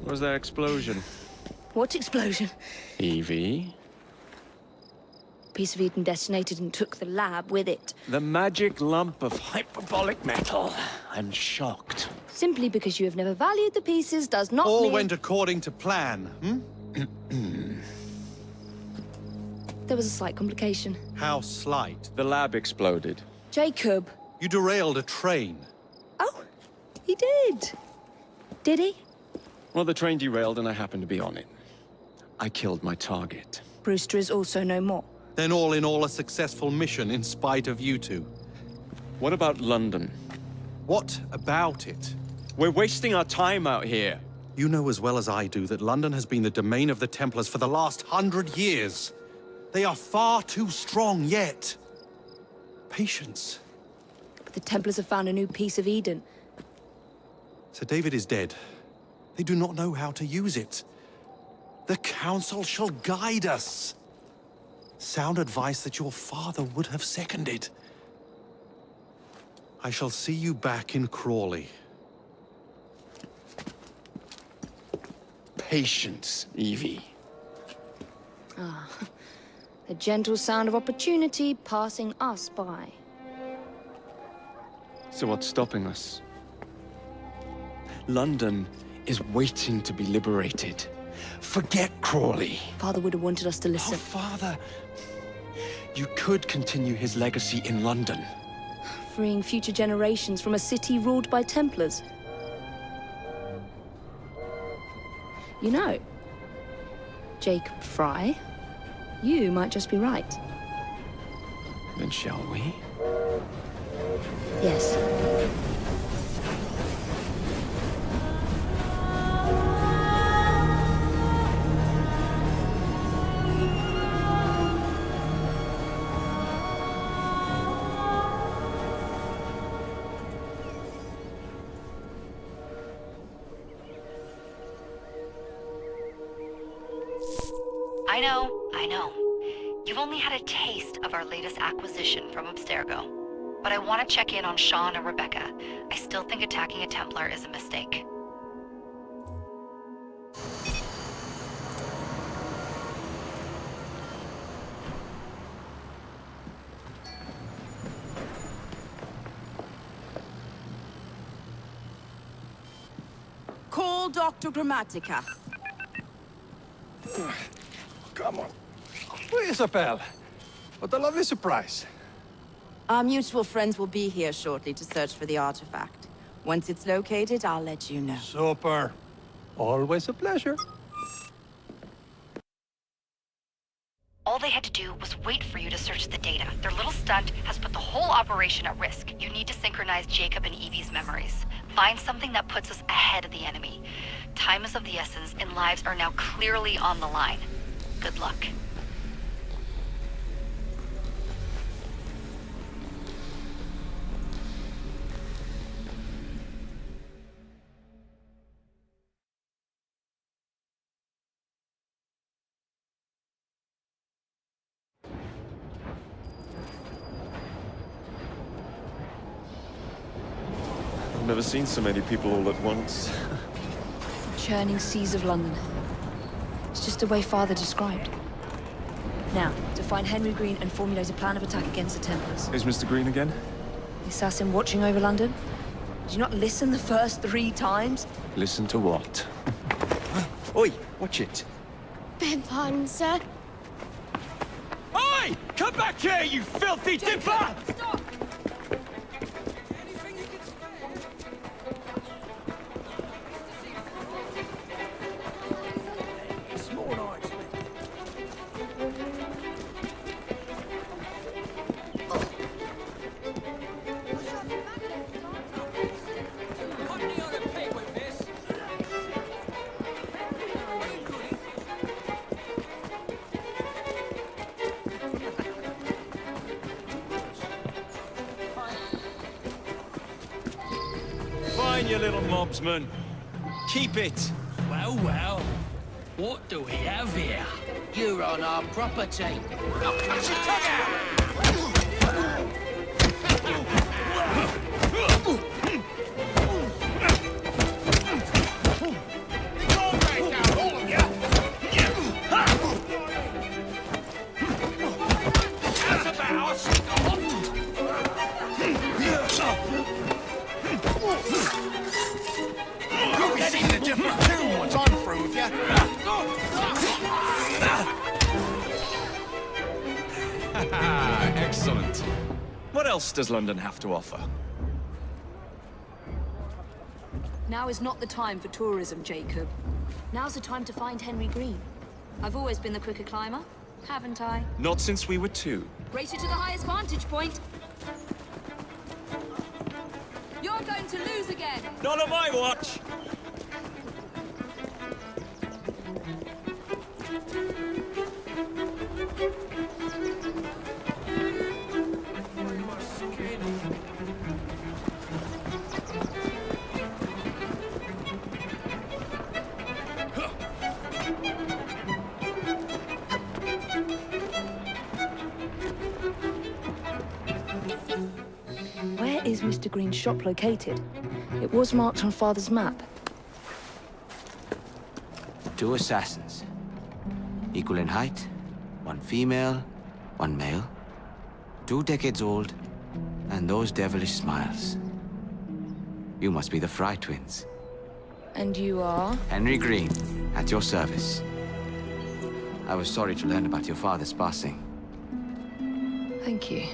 What was that explosion? What explosion? Evie? Piece of Eden detonated and took the lab with it. The magic lump of hyperbolic metal. I'm shocked. Simply because you have never valued the pieces does not All mean... went according to plan, There was a slight complication. How slight. The lab exploded. Jacob. You derailed a train. Oh, he did. Did he? Well, the train derailed and I happened to be on it. I killed my target. Brewster is also no more. Then all in all a successful mission in spite of you two. What about London? What about it? We're wasting our time out here. You know as well as I do that London has been the domain of the Templars for the last 100 years. They are far too strong yet. Patience. But the Templars have found a new piece of Eden. Sir David is dead. They do not know how to use it. The Council shall guide us. Sound advice that your father would have seconded. I shall see you back in Crawley. Patience, Evie. Ah, the gentle sound of opportunity passing us by. So what's stopping us? London is waiting to be liberated. Forget Crawley. Father would have wanted us to Oh, listen. Father. You could continue his legacy in London. Freeing future generations from a city ruled by Templars. You know, Jacob Fry, you might just be right. Then shall we? Yes. I know. You've only had a taste of our latest acquisition from Abstergo. But I want to check in on Sean and Rebecca. I still think attacking a Templar is a mistake. Call Dr. Grammatica. Come on. Isabel. What a lovely surprise. Our mutual friends will be here shortly to search for the artifact. Once it's located, I'll let you know. Super. Always a pleasure. All they had to do was wait for you to search the data. Their little stunt has put the whole operation at risk. You need to synchronize Jacob and Evie's memories. Find something that puts us ahead of the enemy. Time is of the essence, and lives are now clearly on the line. Good luck. I've never seen so many people all at once. Churning seas of London. It's just the way Father described. Now, to find Henry Green and formulate a plan of attack against the Templars. Is Mr. Green again? The assassin watching over London? Did you not listen the first 3 times? Listen to what? Oi, watch it. Beg pardon, sir. Oi! Come back here, you filthy dipper! Stop! fine, you little mobsman. Keep it. Well, well. What do we have here? You're on our property. Now cut your tongue out! You'll be singing a different tune once I'm through with you. Excellent. What else does London have to offer? Now is not the time for tourism, Jacob. Now's the time to find Henry Green. I've always been the quicker climber, haven't I? Not since we were 2. Race you to the highest vantage point. You're going to lose again. Not on my watch! Where is Mr. Green's shop located? It was marked on Father's map. 2 assassins. Equal in height, 1 female, 1 male. 2 decades old, and those devilish smiles. You must be the Fry twins. And you are? Henry Green, at your service. I was sorry to learn about your father's passing. Thank you.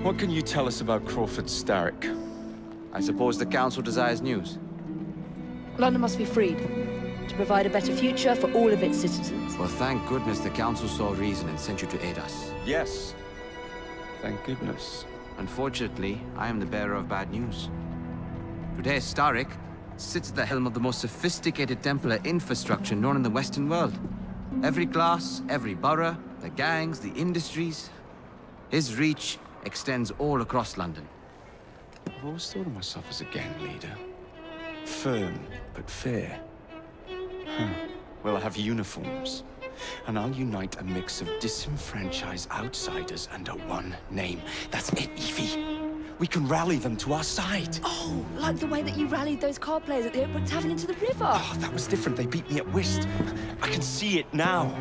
What can you tell us about Crawford Starrick? I suppose the Council desires news. London must be freed, to provide a better future for all of its citizens. Well, thank goodness the Council saw reason and sent you to aid us. Yes. Thank goodness. Unfortunately, I am the bearer of bad news. Today, Starrick sits at the helm of the most sophisticated Templar infrastructure known in the Western world. Every class, every borough, the gangs, the industries. His reach extends all across London. I've always thought of myself as a gang leader. Firm, but fair. Huh. Well, I have uniforms. And I'll unite a mix of disenfranchised outsiders under one name. That's it, Evie. We can rally them to our side. Oh, like the way that you rallied those card players at the Oakwood Tavern into the river. Oh, that was different. They beat me at whist. I can see it now.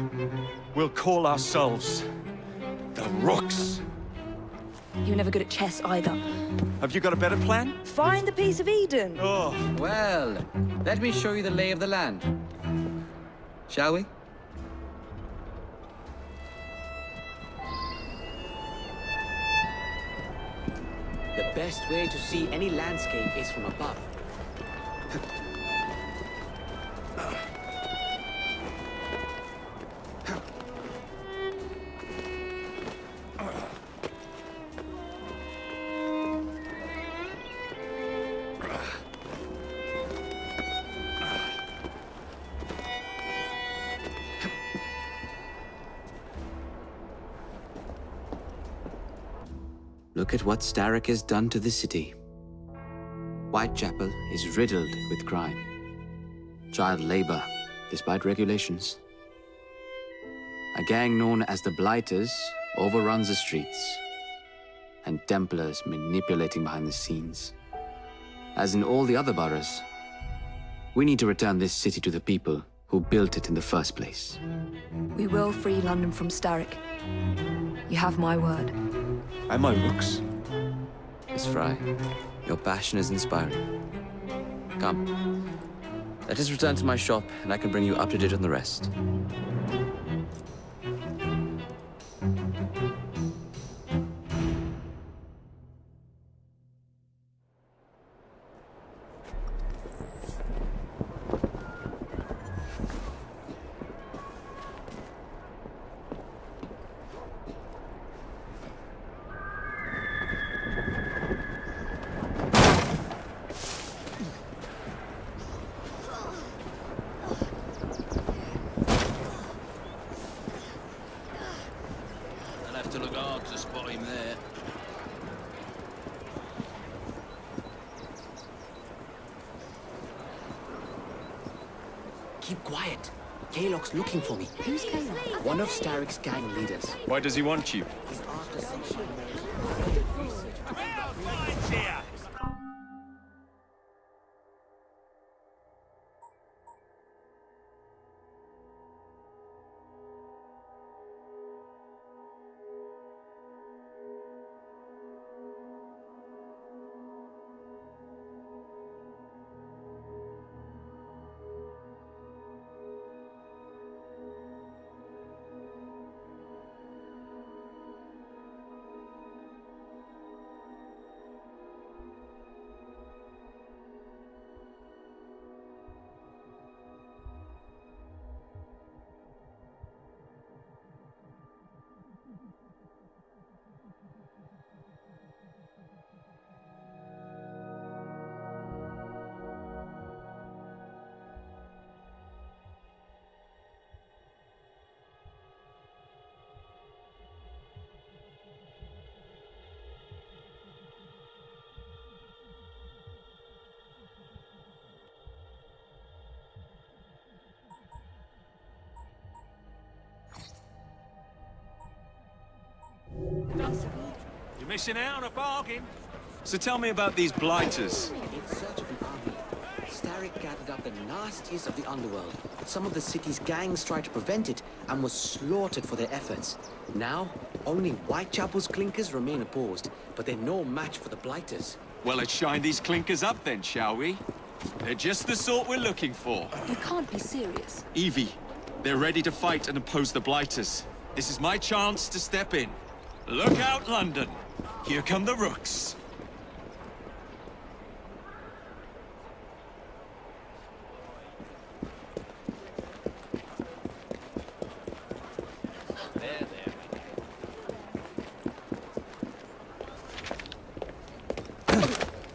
We'll call ourselves the Rooks. You were never good at chess either. Have you got a better plan? Find the piece of Eden. Oh. Well, let me show you the lay of the land. Shall we? The best way to see any landscape is from above. Look at what Starrick has done to the city. Whitechapel is riddled with crime. Child labor, despite regulations. A gang known as the Blighters overruns the streets, and Templars manipulating behind the scenes. As in all the other boroughs, we need to return this city to the people who built it in the first place. We will free London from Starrick. You have my word. And my Rooks. Miss Fry, your passion is inspiring. Come, let us return to my shop, and I can bring you up to date on the rest. I'll have to look hard to spot him there. Kalok's looking for me. Who's Kalok? One of Starrick's gang leaders. Why does he want you? He's after some You're missing out on a bargain. So tell me about these blighters. In search of an army, Starrick gathered up the nastiest of the underworld. Some of the city's gangs tried to prevent it and were slaughtered for their efforts. Now, only Whitechapel's clinkers remain opposed, but they're no match for the blighters. Well, let's shine these clinkers up then, shall we? They're just the sort we're looking for. You can't be serious. Evie, they're ready to fight and oppose the blighters. This is my chance to step in. Look out, London. Here come the rooks.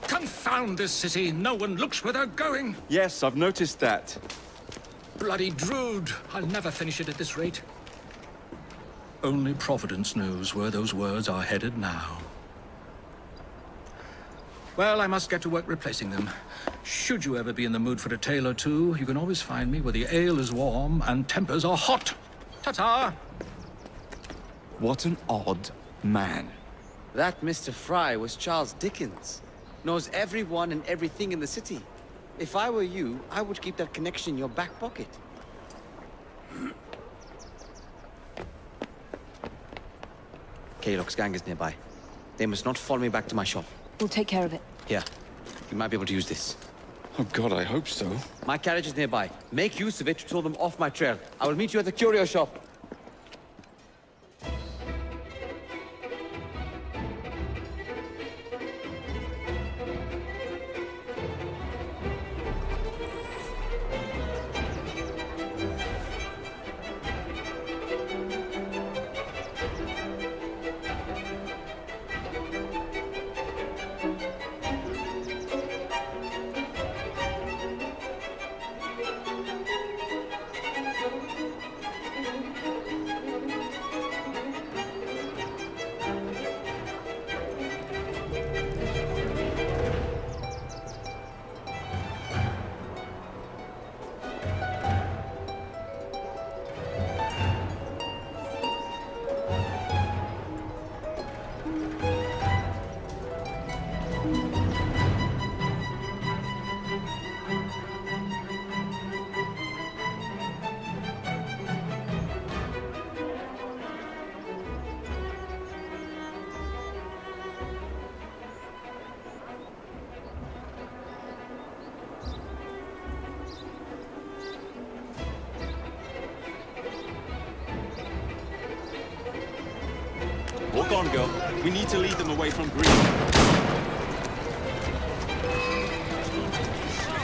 Confound this city. No one looks where they're going. Yes, I've noticed that. Bloody Drood. I'll never finish it at this rate. Only Providence knows where those words are headed now. Well, I must get to work replacing them. Should you ever be in the mood for a tale or two, you can always find me where the ale is warm and tempers are hot. Ta-ta! What an odd man. That Mr. Fry was Charles Dickens. Knows everyone and everything in the city. If I were you, I would keep that connection in your back pocket. Kalok's gang is nearby. They must not follow me back to my shop. We'll take care of it. Here, you might be able to use this. Oh God, I hope so. My carriage is nearby. Make use of it to throw them off my trail. I will meet you at the curio shop. Walk on, girl. We need to lead them away from Green.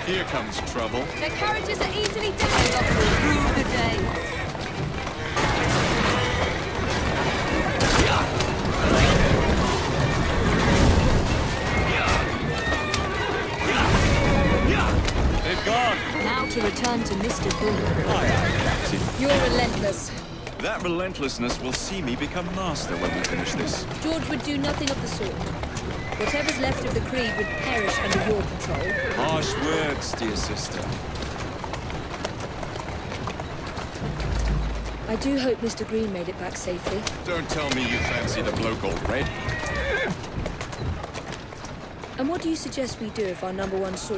Here comes trouble. Their carriages are easily damaged. Rule the day. They've gone. Now to return to Mr. Green. Hi, Captain. You're relentless. That relentlessness will see me become master when we finish this. George would do nothing of the sort. Whatever's left of the Creed would perish under your control. Harsh words, dear sister. I do hope Mr. Green made it back safely. Don't tell me you fancy the bloke already. And what do you suggest we do if our number one source